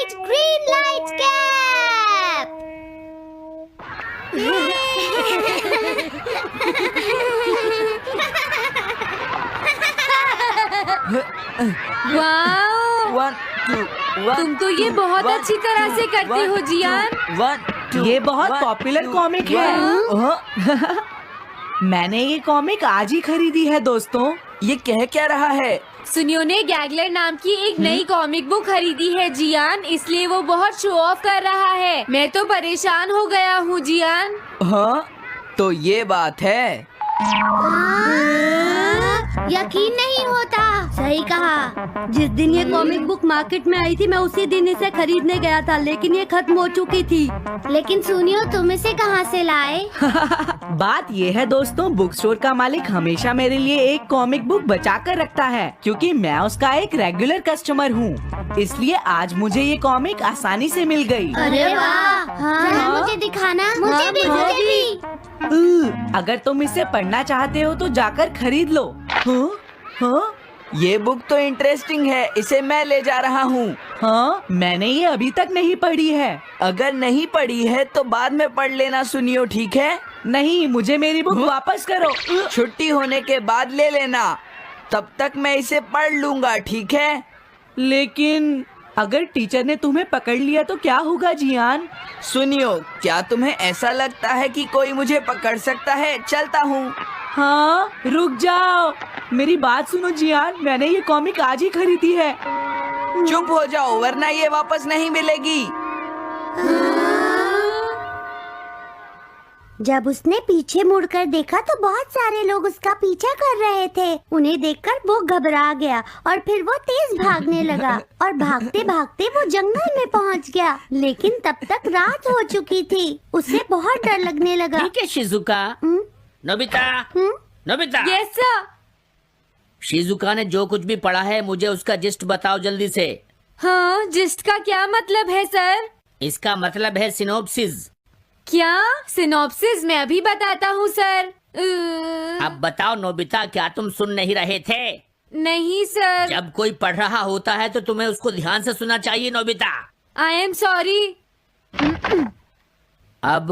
Light green light cap. वाह, 1 2 1 तुम तो ये बहुत अच्छी तरह से करते हो जियान। 1 2 ये बहुत पॉपुलर कॉमिक है। मैंने ये कॉमिक आज ही खरीदी है दोस्तों। ये कह क्या रहा है? सुनियो ने गैगलर नाम की एक नई कॉमिक बुक खरीदी है जियान, इसलिए वो बहुत शो ऑफ कर रहा है। मैं तो परेशान हो गया हूँ जियान। हाँ, तो ये बात है। यकीन नहीं होता। सही कहा। जिस दिन ये कॉमिक बुक मार्केट में आई थी मैं उसी दिन इसे खरीदने गया था, लेकिन ये खत्म हो चुकी थी। लेकिन सुनियो, तुम इसे कहाँ से लाए? बात ये है दोस्तों, बुक स्टोर का मालिक हमेशा मेरे लिए एक कॉमिक बुक बचा कर रखता है, क्योंकि मैं उसका एक रेगुलर कस्टमर हूँ। इसलिए आज मुझे ये कॉमिक आसानी से मिल गई। अरे वाह! जरा मुझे दिखाना। मुझे भी। अगर तुम इसे पढ़ना चाहते हो तो जाकर खरीद लो। हाँ? हाँ? ये बुक तो इंटरेस्टिंग है, इसे मैं ले जा रहा हूँ। हाँ, मैंने ये अभी तक नहीं पढ़ी है। अगर नहीं पढ़ी है तो बाद में पढ़ लेना सुनियो, ठीक है? नहीं, मुझे मेरी बुक वापस करो। छुट्टी होने के बाद ले लेना, तब तक मैं इसे पढ़ लूंगा, ठीक है? लेकिन अगर टीचर ने तुम्हें पकड़ लिया तो क्या होगा जियान? सुनियो, क्या तुम्हें ऐसा लगता है कि कोई मुझे पकड़ सकता है? चलता हूँ। हाँ, रुक जाओ, मेरी बात सुनो जियान, मैंने ये कॉमिक आज ही खरीदी है। चुप हो जाओ, वरना ये वापस नहीं मिलेगी। जब उसने पीछे मुड़कर देखा तो बहुत सारे लोग उसका पीछा कर रहे थे। उन्हें देखकर वो घबरा गया और फिर वो तेज भागने लगा और भागते भागते वो जंगल में पहुंच गया। लेकिन तब तक रात हो चुकी थी। उसे बहुत डर लगने लगा। ठीक है Shizuka. Nobita, Nobita. Yes sir. Shizuka ने जो कुछ भी पढ़ा है मुझे उसका जिस्ट बताओ जल्दी से। हाँ, जिस्ट का क्या मतलब है सर? इसका मतलब है सिनोप्सिस। क्या? सिनॉप्सिस मैं अभी बताता हूँ सर। अब बताओ नोबिता, क्या तुम सुन नहीं रहे थे? नहीं सर। जब कोई पढ़ रहा होता है तो तुम्हें उसको ध्यान से सुनना चाहिए नोबिता। I am sorry. अब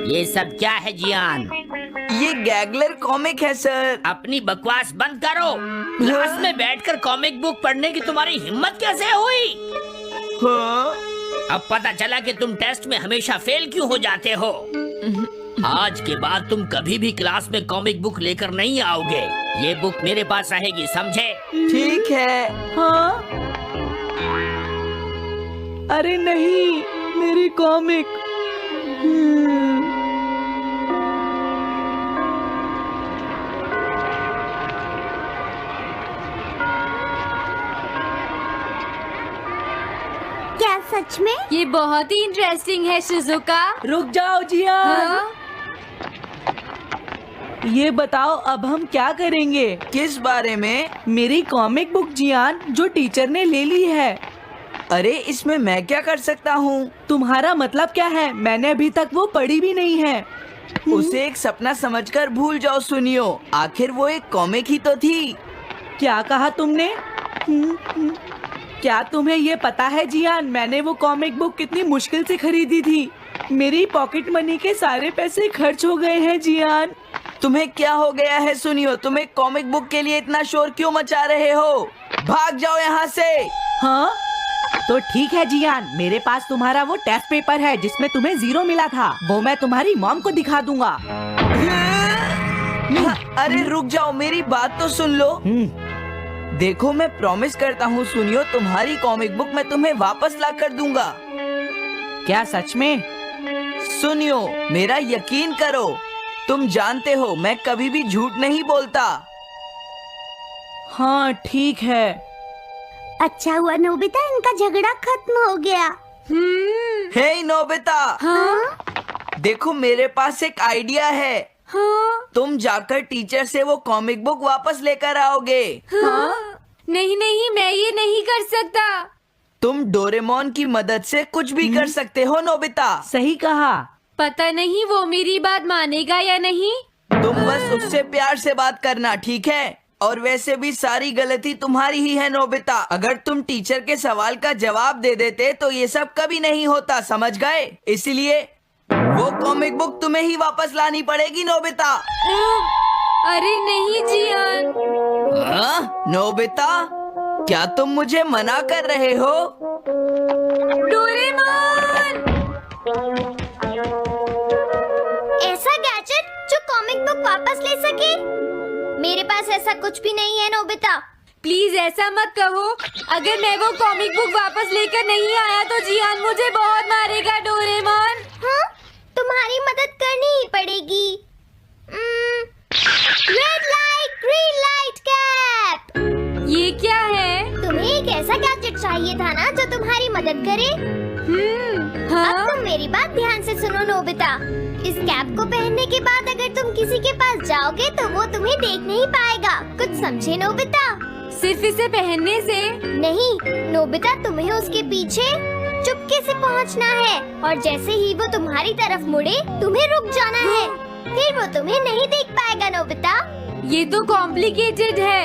ये सब क्या है जियान? ये गैगलर कॉमिक है सर। अपनी बकवास बंद करो। क्लास में बैठकर कॉमिक बुक पढ़ने की तुम्हारी हिम्मत कैसे हुई? हाँ? अब पता चला कि तुम टेस्ट में हमेशा फेल क्यों हो जाते हो। आज के बाद तुम कभी भी क्लास में कॉमिक बुक लेकर नहीं आओगे। ये बुक मेरे पास रहेगी, समझे? ठीक है। हाँ? अरे नहीं, मेरी कॉमिक। क्या सच में? ये बहुत ही इंटरेस्टिंग है शिजुका। रुक जाओ जियान। हाँ? ये बताओ अब हम क्या करेंगे? किस बारे में? मेरी कॉमिक बुक जियान, जो टीचर ने ले ली है। अरे इसमें मैं क्या कर सकता हूँ? तुम्हारा मतलब क्या है? मैंने अभी तक वो पढ़ी भी नहीं है। उसे एक सपना समझकर भूल जाओ सुनियो, आखिर वो एक कॉमिक ही तो थी। क्या कहा तुमने? क्या तुम्हें ये पता है जियान, मैंने वो कॉमिक बुक कितनी मुश्किल से खरीदी थी। मेरी पॉकेट मनी के सारे पैसे खर्च हो गए हैं जियान। तुम्हें क्या हो गया है सुनियो? तुम एक कॉमिक बुक के लिए इतना शोर क्यों मचा रहे हो? भाग जाओ यहाँ से। हाँ? तो ठीक है जियान, मेरे पास तुम्हारा वो टेस्ट पेपर है जिसमें तुम्हें 0 मिला था। वो मैं तुम्हारी मॉम को दिखा दूंगा। अरे रुक जाओ, मेरी बात तो सुन लो। देखो, मैं प्रॉमिस करता हूँ सुनियो, तुम्हारी कॉमिक बुक मैं तुम्हें वापस ला कर दूंगा। क्या सच में? सुनियो, मेरा यकीन करो, तुम जानते हो मैं कभी भी झूठ नहीं बोलता। हाँ ठीक है। अच्छा हुआ नोबिता, इनका झगड़ा खत्म हो गया। हे नोबिता। हाँ? देखो, मेरे पास एक आइडिया है। हाँ? तुम जाकर टीचर से वो कॉमिक बुक वापस लेकर आओगे। हाँ? नहीं नहीं, मैं ये नहीं कर सकता। तुम डोरेमोन की मदद से कुछ भी कर सकते हो नोबिता। सही कहा। पता नहीं वो मेरी बात मानेगा या नहीं। तुम बस उससे प्यार से बात करना, ठीक है? और वैसे भी सारी गलती तुम्हारी ही है नोबिता। अगर तुम टीचर के सवाल का जवाब दे देते तो ये सब कभी नहीं होता, समझ गए? इसलिए वो कॉमिक बुक तुम्हें ही वापस लानी पड़ेगी नोबिता। अरे नहीं जियान। हाँ? नोबिता, क्या तुम मुझे मना कर रहे हो? डोरेमोन! ऐसा गैजेट जो कॉमिक बुक वापस ले सके? मेरे पास ऐसा कुछ भी नहीं है नोबिता। प्लीज ऐसा मत कहो। अगर मैं वो कॉमिक बुक वापस लेकर नहीं आया तो जियान मुझे बहुत मारेगा डोरेमोन। हाँ? तुम्हारी मदद करनी ही पड़ेगी। Red light green light cap. ये क्या है? तुम्हें एक ऐसा गैजेट चाहिए था ना जो तुम्हारी मदद करे। अब हाँ? तुम मेरी बात ध्यान से सुनो नोबिता। इस कैप को पहनने के बाद अगर तुम किसी के पास जाओगे तो वो तुम्हें देख नहीं पाएगा। कुछ समझे नोबिता? सिर्फ इसे पहनने से? नहीं नोबिता, तुम्हें उसके पीछे चुपके से पहुंचना है और जैसे ही वो तुम्हारी तरफ मुड़े तुम्हें रुक जाना है। फिर वो तुम्हें नहीं देख पाएगा नोबिता। ये तो कॉम्प्लिकेटेड है।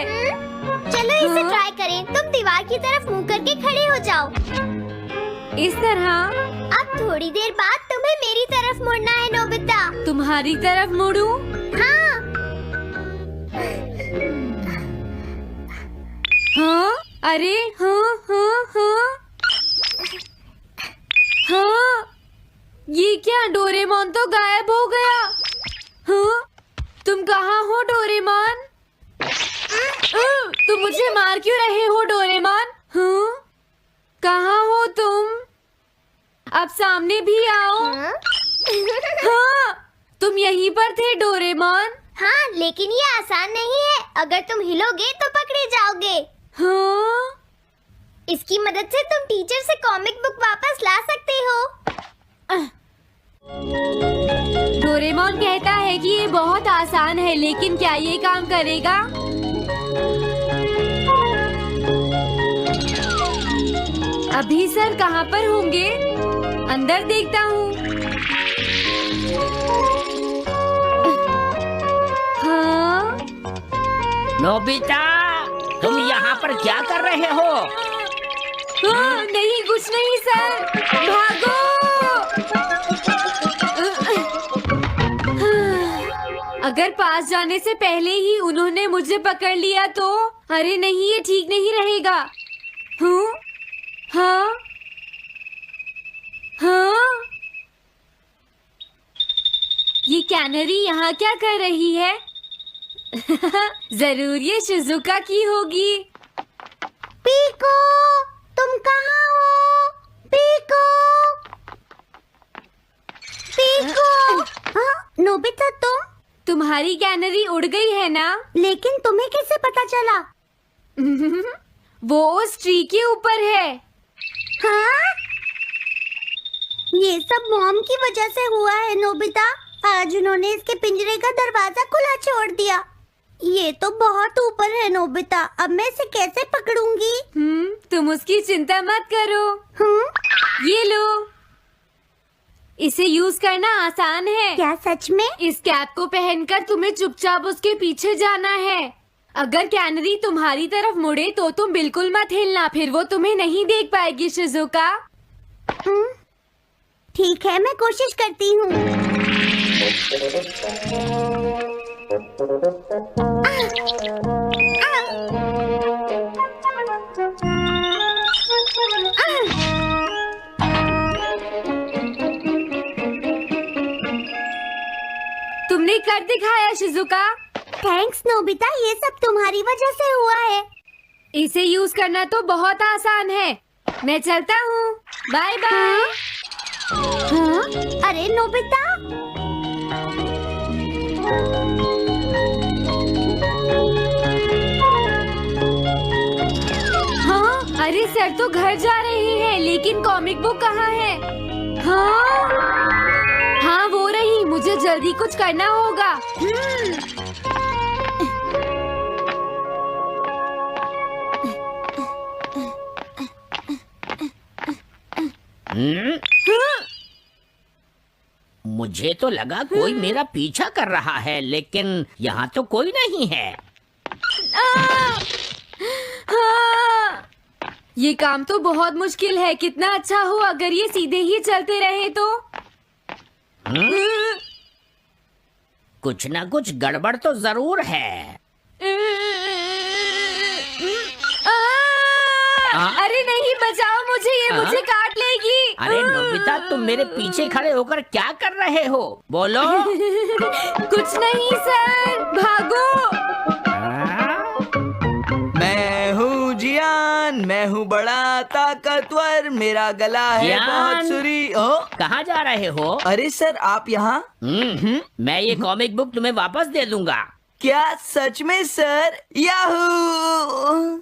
चलो इसे ट्राई करें। तुम दीवार की तरफ मुंह करके खड़े हो जाओ। इस तरह? अब थोड़ी देर बाद तुम्हें मेरी तरफ मुड़ना है नोबिता। तुम्हारी तरफ मुड़ूं? हाँ। हाँ? अरे हाँ हाँ हाँ हाँ, ये क्या? डोरेमोन तो गायब हो गया। हाँ? तुम कहाँ हो डोरेमोन? तुम मुझे मार क्यों रहे हो डोरेमोन? हाँ? कहाँ हो तुम? अब सामने भी आओ। हाँ? हाँ, तुम यहीं पर थे डोरेमोन। हाँ, लेकिन ये आसान नहीं है। अगर तुम हिलोगे तो पकड़े जाओगे। हाँ? इसकी मदद से तुम टीचर से कॉमिक बुक वापस ला सकते हो। डोरेमोन कहता है कि ये बहुत आसान है, लेकिन क्या ये काम करेगा? अभी सर कहाँ पर होंगे? अंदर देखता हूँ। हाँ? नोबिता, तुम यहाँ पर क्या कर रहे हो? हाँ, नहीं कुछ नहीं सर। भागो! अगर पास जाने से पहले ही उन्होंने मुझे पकड़ लिया तो? अरे नहीं, ये ठीक नहीं रहेगा। हाँ? हाँ? हाँ? ये कैनरी यहाँ क्या कर रही है? जरूर ये शिजुका की होगी। पीको, तुम कहाँ हो? Piko, Piko. हाँ, नोबिता तुम्हारी कैनरी उड़ गई है ना? लेकिन तुम्हें कैसे पता चला? वो उस ट्री के ऊपर है। हाँ? ये सब मॉम की वजह से हुआ है नोबिता। आज उन्होंने इसके पिंजरे का दरवाजा खुला छोड़ दिया। ये तो बहुत ऊपर है नोबिता। अब मैं इसे कैसे पकड़ूंगी? तुम उसकी चिंता मत करो। ये लो, इसे यूज करना आसान है। क्या सच में? इस कैप को पहनकर तुम्हें चुपचाप उसके पीछे जाना है। अगर कैनरी तुम्हारी तरफ मुड़े तो तुम बिल्कुल मत हिलना, फिर वो तुम्हें नहीं देख पाएगी शिजुका। ठीक है, मैं कोशिश करती हूँ। तुमने कर दिखाया शिजुका। थैंक्स नोबिता, ये सब तुम्हारी वजह से हुआ है। इसे यूज करना तो बहुत आसान है। मैं चलता हूँ। Bye bye. हाँ? अरे नोबिता, हाँ? अरे सर तो घर जा रहे हैं, लेकिन कॉमिक बुक कहाँ है? हाँ? हाँ वो रही। मुझे जल्दी कुछ करना होगा। मुझे तो लगा कोई मेरा पीछा कर रहा है, लेकिन यहाँ तो कोई नहीं है। हाँ, ये काम तो बहुत मुश्किल है। कितना अच्छा हो अगर ये सीधे ही चलते रहे तो। कुछ ना कुछ गड़बड़ तो जरूर है। अरे नहीं, बचाओ मुझे, ये मुझे काट लेगी। अरे नोबिता, तुम मेरे पीछे खड़े होकर क्या कर रहे हो? बोलो। कुछ नहीं सर, भागो। मैं हूँ जियान, मैं हूँ बड़ा ताकतवर, मेरा गला है जियान। बहुत सुरी। ओ, कहाँ जा रहे हो? अरे सर, आप यहाँ? मैं ये कॉमिक बुक तुम्हें वापस दे दूंगा। क्या सच में सर? याहू!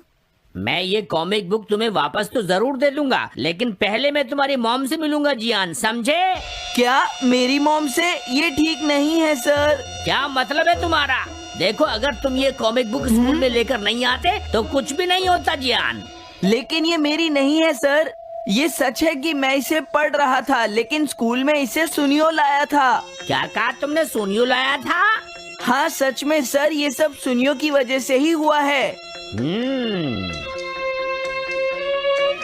मैं ये कॉमिक बुक तुम्हें वापस तो जरूर दे दूंगा, लेकिन पहले मैं तुम्हारी मॉम से मिलूंगा जियान, समझे? क्या मेरी मॉम से? ये ठीक नहीं है सर। क्या मतलब है तुम्हारा? देखो, अगर तुम ये कॉमिक बुक स्कूल में लेकर नहीं आते तो कुछ भी नहीं होता जियान। लेकिन ये मेरी नहीं है सर। ये सच है कि मैं इसे पढ़ रहा था, लेकिन स्कूल में इसे सुनियो लाया था। क्या कहा तुमने? सुनियो लाया था? हाँ सच में सर, ये सब सुनियो की वजह से ही हुआ है।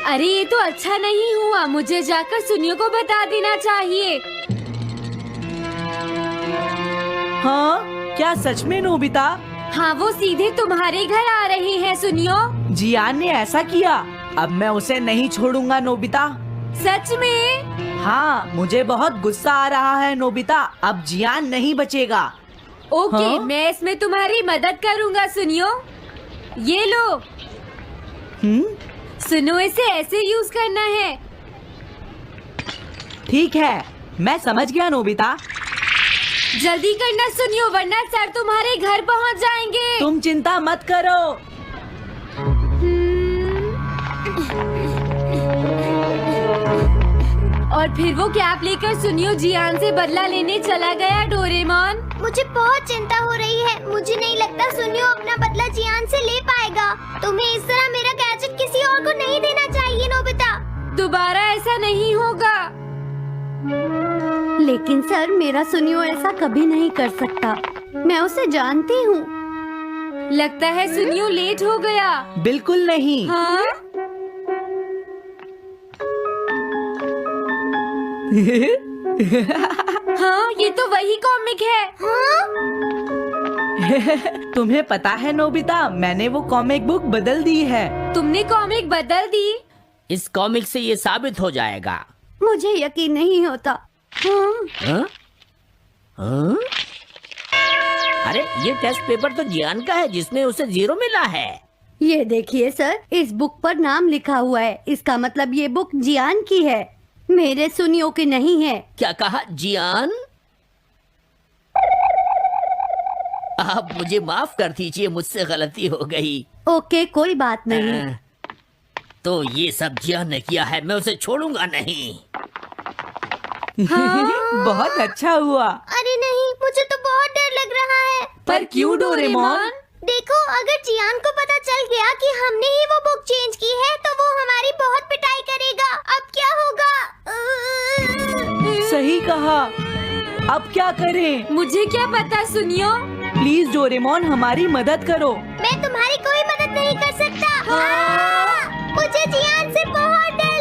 अरे ये तो अच्छा नहीं हुआ, मुझे जाकर सुनियो को बता देना चाहिए। हाँ, क्या सच में नोबिता? हाँ, वो सीधे तुम्हारे घर आ रहे हैं सुनियो। जियान ने ऐसा किया? अब मैं उसे नहीं छोड़ूंगा नोबिता। सच में? हाँ, मुझे बहुत गुस्सा आ रहा है नोबिता। अब जियान नहीं बचेगा। ओके, हाँ? मैं इसमें तुम्हारी मदद करूँगा सुनियो। ये लो। सुनो, इसे ऐसे यूज करना है। ठीक है, मैं समझ गया नोबिता। जल्दी करना सुनियो, वरना सर तुम्हारे घर पहुंच जाएंगे। तुम चिंता मत करो। और फिर वो कैप लेकर सुनियो जियान से बदला लेने चला गया। डोरेमोन, मुझे बहुत चिंता हो रही है। मुझे नहीं लगता सुनियो अपना बदला जियान से ले पाएगा। तुम्हें इस तरह मेरा गैजेट किसी और को नहीं देना चाहिए नोबिता। दोबारा ऐसा नहीं होगा। लेकिन सर, मेरा सुनियो ऐसा कभी नहीं कर सकता। मैं उसे जानती हूँ। लगता है सुनियो लेट हो गया। बिल्कुल नहीं। हाँ? हाँ, ये तो वही कॉमिक है। तुम्हें पता है नोबिता, मैंने वो कॉमिक बुक बदल दी है। तुमने कॉमिक बदल दी? इस कॉमिक से ये साबित हो जाएगा। मुझे यकीन नहीं होता। हाँ? हाँ? अरे, ये टेस्ट पेपर तो जियान का है, जिसमें उसे 0 मिला है। ये देखिए सर, इस बुक पर नाम लिखा हुआ है। इसका मतलब ये बुक जियान की है, मेरे सुनियो की नहीं है। क्या कहा? जियान? आप मुझे माफ कर दीजिए, मुझसे गलती हो गई। ओके, कोई बात नहीं। तो ये सब जियान ने किया है, मैं उसे छोड़ूंगा नहीं। बहुत अच्छा हुआ। अरे नहीं, मुझे तो बहुत डर लग रहा है। पर क्यों डोरेमोन? देखो, अगर जियान को पता चल गया कि हमने ही वो बुक चेंज की है, तो वो हमारी बहुत पिटाई करेगा। अब क्या होगा? सही कहा। अब क्या करें? मुझे क्या पता सुनियो। प्लीज डोरेमोन, हमारी मदद करो। मैं तुम्हारी कोई मदद नहीं कर सकता। मुझे जियान से बहुत डर